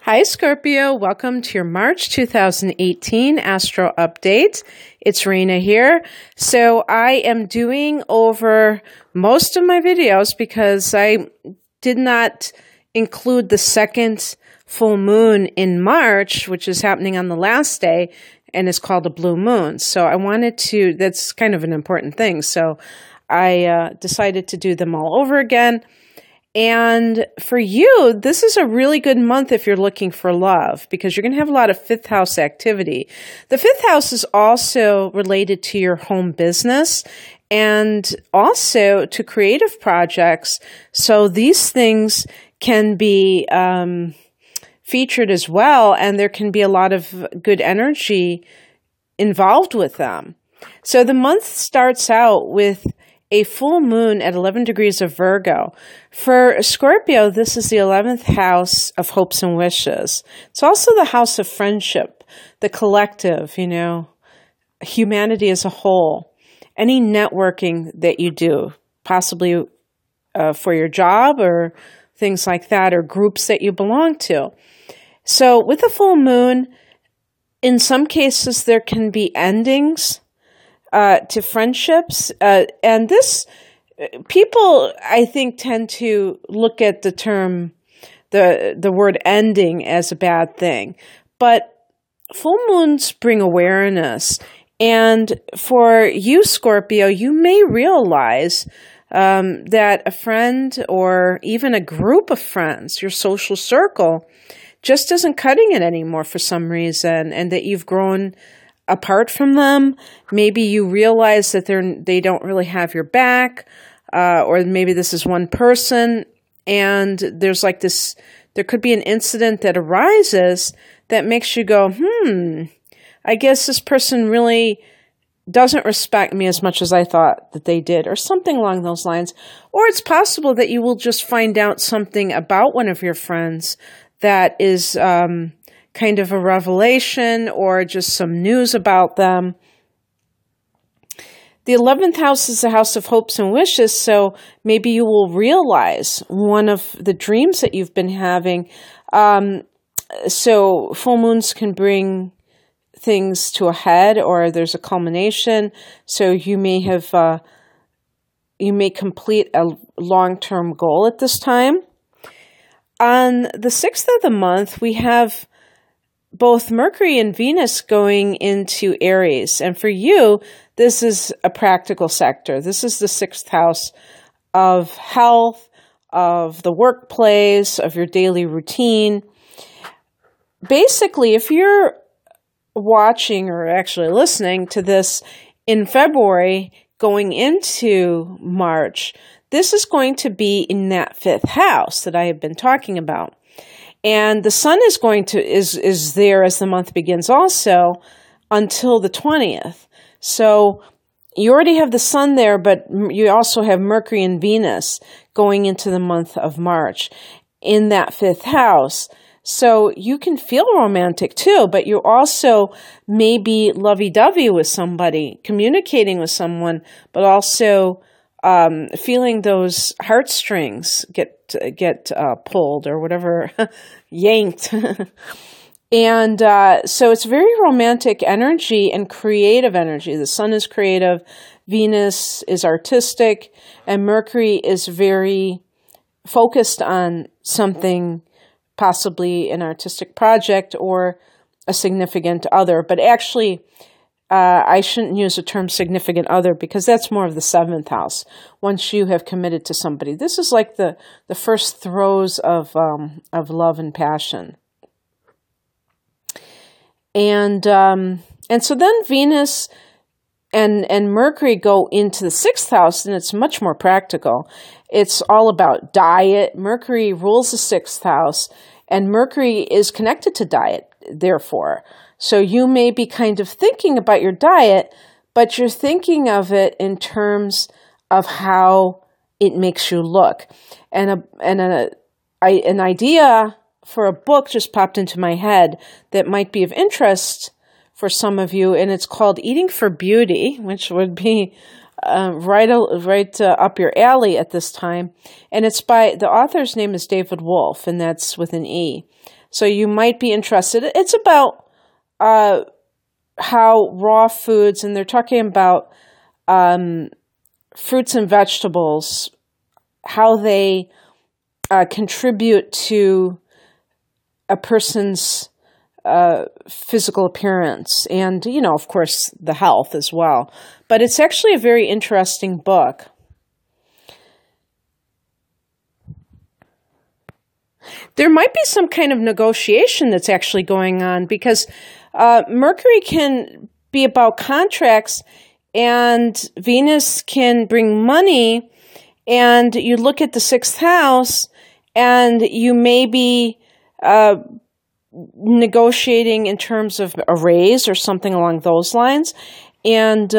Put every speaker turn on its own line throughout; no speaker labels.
Hi, Scorpio. Welcome to your March 2018 Astro Update. It's Rena here. So I am doing over most of my videos because I did not include the second full moon in March, which is happening on the last day and is called a blue moon. So I wanted to, that's kind of an important thing. So I decided to do them all over again. And for you, this is a really good month if you're looking for love because you're going to have a lot of fifth house activity. The fifth house is also related to your home business and also to creative projects. So these things can be featured as well, and there can be a lot of good energy involved with them. So the month starts out with a full moon at 11 degrees of Virgo. For Scorpio, this is the 11th house of hopes and wishes. It's also the house of friendship, the collective, humanity as a whole. Any networking that you do, possibly for your job or things like that, or groups that you belong to. So with a full moon, in some cases, there can be endings to friendships. And this, people, I think, tend to look at the term, the word ending as a bad thing. But full moons bring awareness. And for you, Scorpio, you may realize that a friend or even a group of friends, your social circle, just isn't cutting it anymore for some reason, and that you've grown apart from them. Maybe you realize that they don't really have your back, or maybe this is one person, and there's like this, there could be an incident that arises that makes you go, I guess this person really doesn't respect me as much as I thought that they did, or something along those lines. Or it's possible that you will just find out something about one of your friends that is kind of a revelation or just some news about them. The 11th house is the house of hopes and wishes, so maybe you will realize one of the dreams that you've been having. So full moons can bring things to a head, or there's a culmination. So you may have, you may complete a long-term goal at this time. On the 6th of the month, we have both Mercury and Venus going into Aries. And for you, this is a practical sector. This is the 6th house of health, of the workplace, of your daily routine. Basically, if you're watching or actually listening to this in February going into March, this is going to be in that 5th house that I have been talking about. And the sun is going to, is there as the month begins also until the 20th. So you already have the sun there, but you also have Mercury and Venus going into the month of March in that 5th house. So you can feel romantic too, but you also may be lovey-dovey with somebody, communicating with someone, but also feeling those heartstrings get pulled or whatever, yanked. And so it's very romantic energy and creative energy. The sun is creative, Venus is artistic, and Mercury is very focused on something, possibly an artistic project or a significant other. But actually, I shouldn't use the term significant other because that's more of the 7th house. Once you have committed to somebody, this is like the first throes of love and passion. And so then Venus and Mercury go into the 6th house, and it's much more practical. It's all about diet. Mercury rules the 6th house, and Mercury is connected to diet, therefore. So you may be kind of thinking about your diet, but you're thinking of it in terms of how it makes you look. And an idea for a book just popped into my head that might be of interest for some of you, and it's called Eating for Beauty, which would be right up your alley at this time. And it's by, the author's name is David Wolfe, and that's with an E. So you might be interested. It's about how raw foods, and they're talking about fruits and vegetables, how they contribute to a person's physical appearance and, of course, the health as well. But it's actually a very interesting book. There might be some kind of negotiation that's actually going on because Mercury can be about contracts and Venus can bring money, and you look at the 6th house and you may be negotiating in terms of a raise or something along those lines. And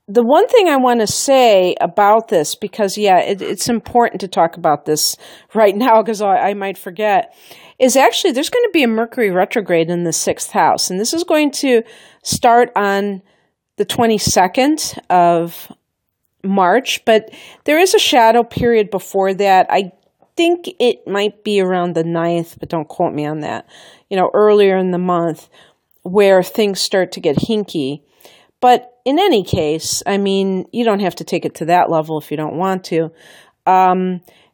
the one thing I want to say about this, because, it's important to talk about this right now because I might forget, is actually there's going to be a Mercury retrograde in the 6th house. And this is going to start on the 22nd of March, but there is a shadow period before that. I think it might be around the 9th, but don't quote me on that, earlier in the month where things start to get hinky. But in any case, you don't have to take it to that level if you don't want to.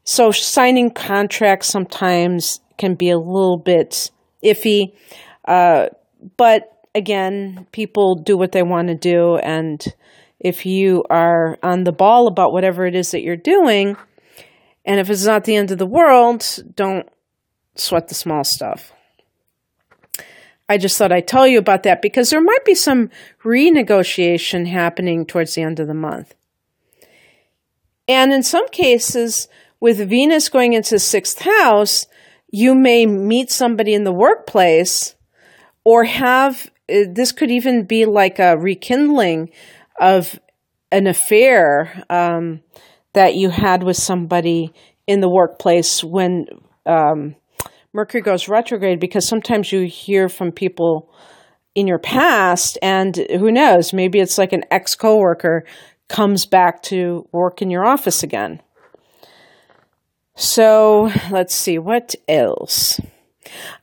So signing contracts sometimes can be a little bit iffy. But again, people do what they want to do. And if you are on the ball about whatever it is that you're doing, and if it's not the end of the world, don't sweat the small stuff. I just thought I'd tell you about that because there might be some renegotiation happening towards the end of the month. And in some cases, with Venus going into the 6th house, you may meet somebody in the workplace or this could even be like a rekindling of an affair that you had with somebody in the workplace when Mercury goes retrograde, because sometimes you hear from people in your past, and who knows, maybe it's like an ex-coworker comes back to work in your office again. So let's see, what else?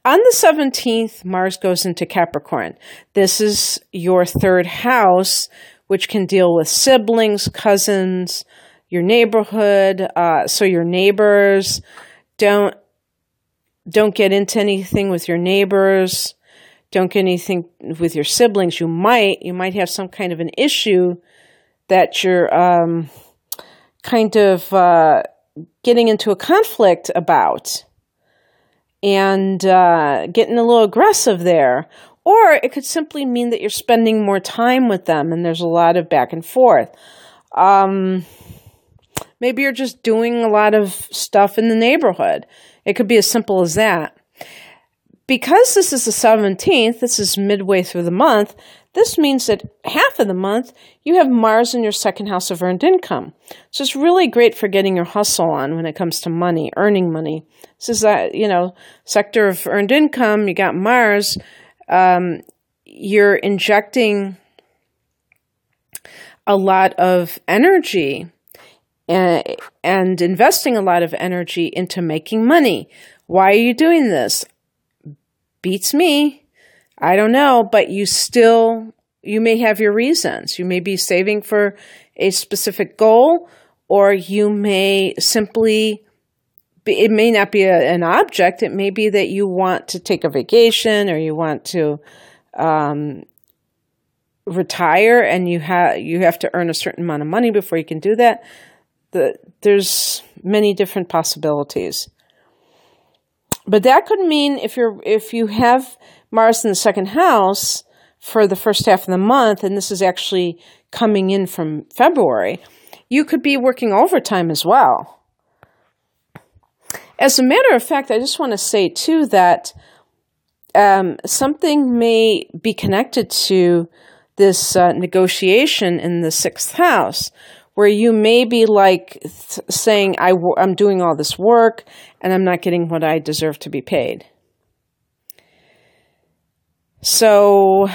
On the 17th, Mars goes into Capricorn. This is your 3rd house, which can deal with siblings, cousins, your neighborhood. So your neighbors, don't get into anything with your neighbors. Don't get anything with your siblings. You might have some kind of an issue that you're kind of getting into a conflict about and getting a little aggressive there. Or it could simply mean that you're spending more time with them and there's a lot of back and forth. Maybe you're just doing a lot of stuff in the neighborhood. It could be as simple as that. Because this is the 17th, this is midway through the month, this means that half of the month you have Mars in your 2nd house of earned income. So it's really great for getting your hustle on when it comes to money, earning money. This is sector of earned income, you got Mars, you're injecting a lot of energy and investing a lot of energy into making money. Why are you doing this? Beats me. I don't know, but you may have your reasons. You may be saving for a specific goal, or you may simply, it may not be an object. It may be that you want to take a vacation, or you want to retire, and you have to earn a certain amount of money before you can do that. There's many different possibilities. But that could mean if you have Mars in the 2nd house for the first half of the month, and this is actually coming in from February, you could be working overtime as well. As a matter of fact, I just want to say too that something may be connected to this negotiation in the 6th house, where you may be saying, I'm doing all this work and I'm not getting what I deserve to be paid. So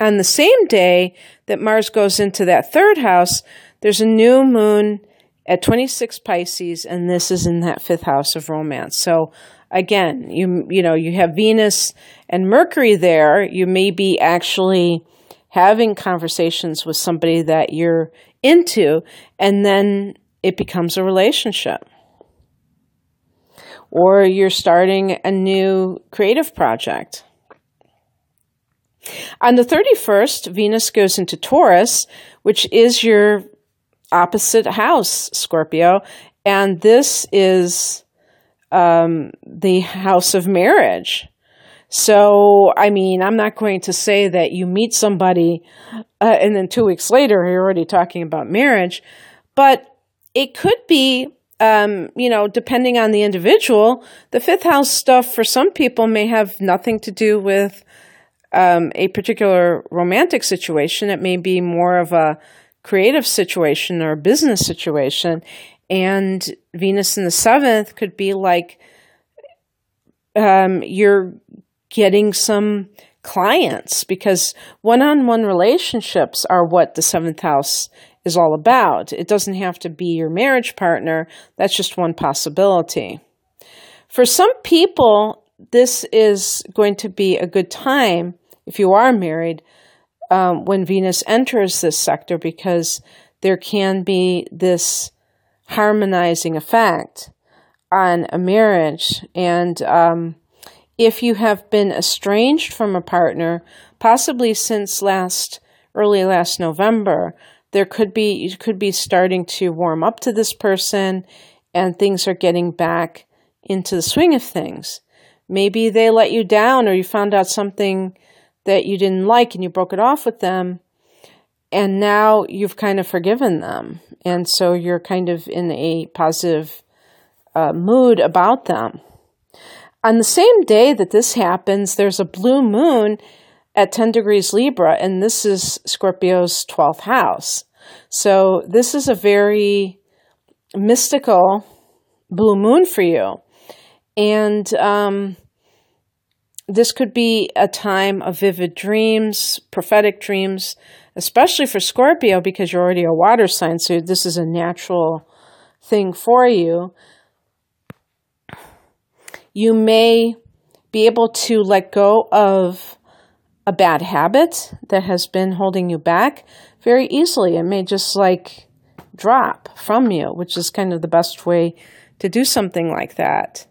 on the same day that Mars goes into that 3rd house, there's a new moon at 26 Pisces, and this is in that 5th house of romance. So again, you know, you have Venus and Mercury there. You may be actually having conversations with somebody that you're into, and then it becomes a relationship. Or you're starting a new creative project. On the 31st, Venus goes into Taurus, which is your opposite house, Scorpio, and this is the house of marriage. So, I mean, I'm not going to say that you meet somebody and then 2 weeks later you're already talking about marriage, but it could be, you know, depending on the individual. The 5th house stuff for some people may have nothing to do with a particular romantic situation. It may be more of a creative situation or a business situation. And Venus in the 7th could be like you're getting some clients, because one-on-one relationships are what the 7th house is all about. It doesn't have to be your marriage partner. That's just one possibility. For some people, this is going to be a good time, if you are married, when Venus enters this sector, because there can be this harmonizing effect on a marriage. And if you have been estranged from a partner, possibly since early last November, you could be starting to warm up to this person, and things are getting back into the swing of things. Maybe they let you down, or you found out something that you didn't like and you broke it off with them, and now you've kind of forgiven them. And so you're kind of in a positive mood about them. On the same day that this happens, there's a blue moon at 10 degrees Libra, and this is Scorpio's 12th house. So this is a very mystical blue moon for you. And this could be a time of vivid dreams, prophetic dreams, especially for Scorpio, because you're already a water sign, so this is a natural thing for you. You may be able to let go of a bad habit that has been holding you back very easily. It may just like drop from you, which is kind of the best way to do something like that.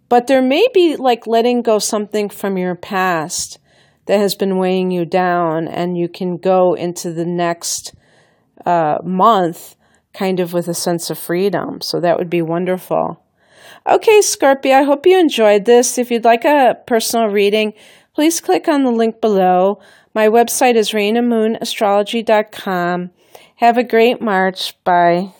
But there may be like letting go something from your past that has been weighing you down, and you can go into the next month kind of with a sense of freedom. So that would be wonderful. Okay, Scorpio, I hope you enjoyed this. If you'd like a personal reading, please click on the link below. My website is RainaMoonAstrology.com. Have a great March. Bye.